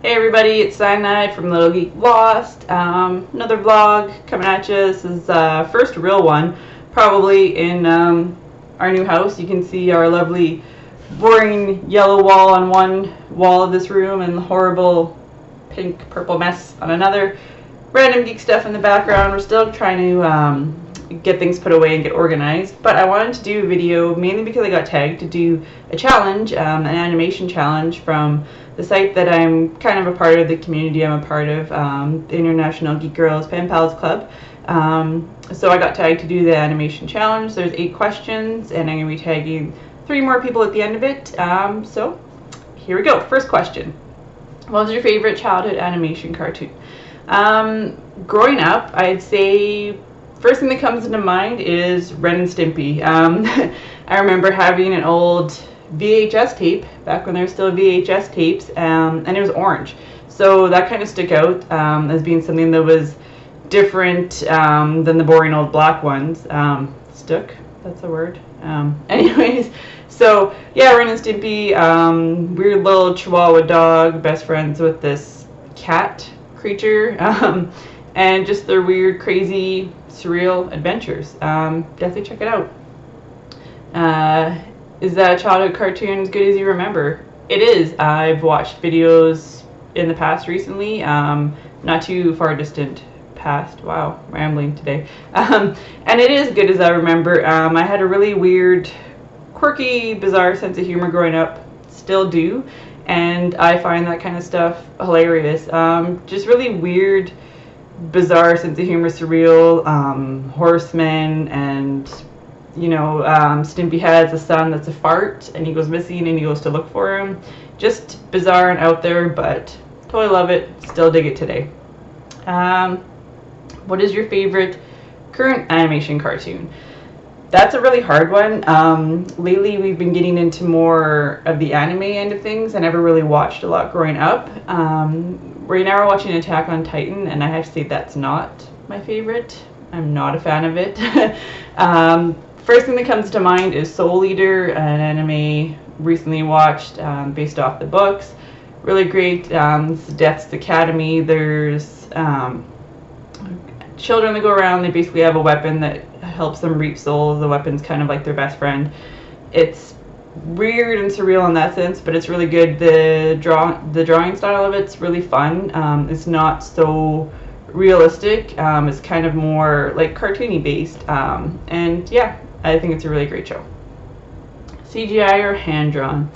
Hey everybody, it's Cyanide from Littlegeeklost. Another vlog coming at you. This is first real one, probably in our new house. You can see our lovely, boring yellow wall on one wall of this room and the horrible pink purple mess on another. Random geek stuff in the background. We're still trying to get things put away and get organized, but I wanted to do a video mainly because I got tagged to do a challenge, an animation challenge from the site that I'm kind of a part of, the community I'm a part of, the International Geek Girls Pen Pals Club. So I got tagged to do the animation challenge. There's 8 questions and I'm going to be tagging 3 more people at the end of it. So here we go. First question. What was your favorite childhood animation cartoon? Growing up, I'd say first thing that comes into mind is Ren and Stimpy. I remember having an old VHS tape back when there were still VHS tapes, and it was orange, so that kind of stuck out as being something that was different than the boring old black ones. Stuck, that's a word. Anyways, so yeah, Ren and Stimpy, weird little Chihuahua dog, best friends with this cat creature, and just their weird, crazy, surreal adventures. Definitely check it out. Is that childhood cartoon as good as you remember? It is. I've watched videos in the past recently, not too far distant past. Wow, rambling today. And it is good as I remember. I had a really weird, quirky, bizarre sense of humor growing up. Still do. And I find that kind of stuff hilarious. Just really weird, bizarre sense of humor, surreal, horsemen, and you know, Stimpy has a son that's a fart and he goes missing and he goes to look for him. Just bizarre and out there, but totally love it. Still dig it today. What is your favorite current animation cartoon? That's a really hard one. Lately we've been getting into more of the anime end of things. I never really watched a lot growing up. Right now we're watching Attack on Titan, and I have to say that's not my favorite. I'm not a fan of it. First thing that comes to mind is Soul Eater, an anime recently watched based off the books. Really great. Death's Academy. There's children that go around. They basically have a weapon that helps them reap souls. The weapon's kind of like their best friend. It's weird and surreal in that sense, but it's really good. The drawing style of it's really fun. It's not so realistic. It's kind of more like cartoony based, and yeah, I think it's a really great show. CGI or hand drawn?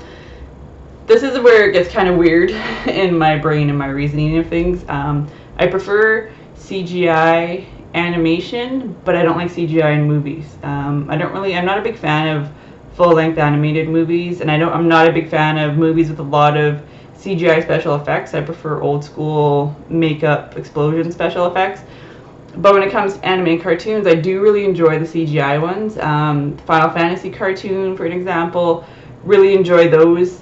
This is where it gets kind of weird in my brain and my reasoning of things. I prefer CGI animation, but I don't like CGI in movies. I'm not a big fan of full-length animated movies, and I'm not a big fan of movies with a lot of CGI special effects. I prefer old school makeup explosion special effects. But when it comes to anime cartoons, I do really enjoy the CGI ones. Final Fantasy cartoon, for an example, really enjoy those,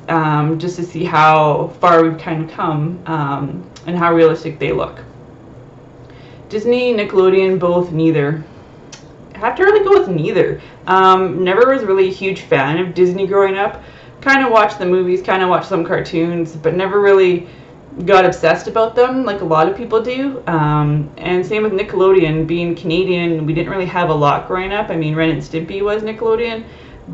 just to see how far we've kind of come, and how realistic they look. Disney, Nickelodeon, both, neither. I have to really go with neither. Never was really a huge fan of Disney growing up. Kind of watched the movies, kind of watched some cartoons, but never really got obsessed about them like a lot of people do. And same with Nickelodeon. Being Canadian, we didn't really have a lot growing up. I mean, Ren and Stimpy was Nickelodeon,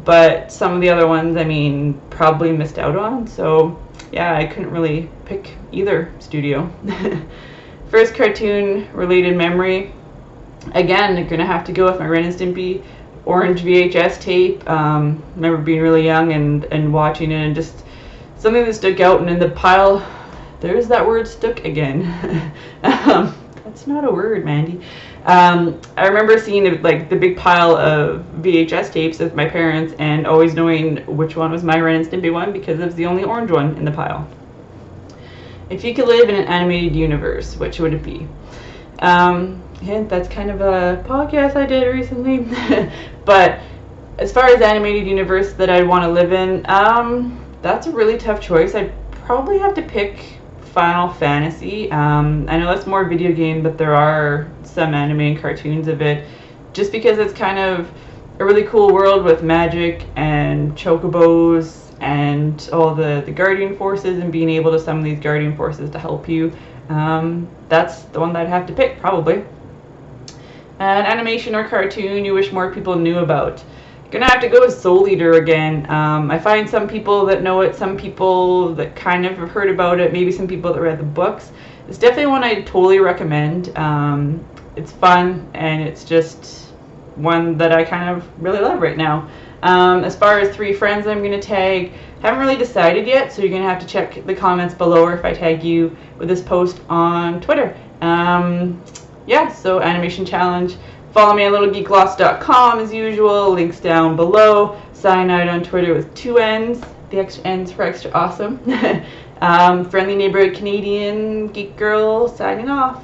but some of the other ones, I mean, probably missed out on. So yeah, I couldn't really pick either studio. First cartoon related memory, again, I'm gonna have to go with my Ren and Stimpy orange VHS tape. Remember being really young and watching it, and just something that stuck out. And in the pile, there's that word, stuck again. That's not a word, Mandy. I remember seeing like the big pile of VHS tapes with my parents and always knowing which one was my Ren and Stimpy one because it was the only orange one in the pile. If you could live in an animated universe, which would it be? Hint, that's kind of a podcast I did recently. But as far as animated universe that I'd want to live in, that's a really tough choice. I'd probably have to pick Final Fantasy. I know that's more video game, but there are some anime and cartoons of it, just because it's kind of a really cool world with magic and chocobos and all the guardian forces and being able to summon these guardian forces to help you. That's the one that I'd have to pick, probably. An animation or cartoon you wish more people knew about. Gonna have to go with Soul Eater again. I find some people that know it, some people that kind of have heard about it, maybe some people that read the books. It's definitely one I totally recommend. It's fun, and it's just one that I kind of really love right now. As far as 3 friends I'm going to tag, haven't really decided yet, so you're going to have to check the comments below, or if I tag you with this post on Twitter. Yeah, so animation challenge. Follow me on littlegeeklost.com as usual, links down below. Cyanide on Twitter with 2 N's, the extra N's for extra awesome. Friendly neighborhood Canadian geek girl signing off.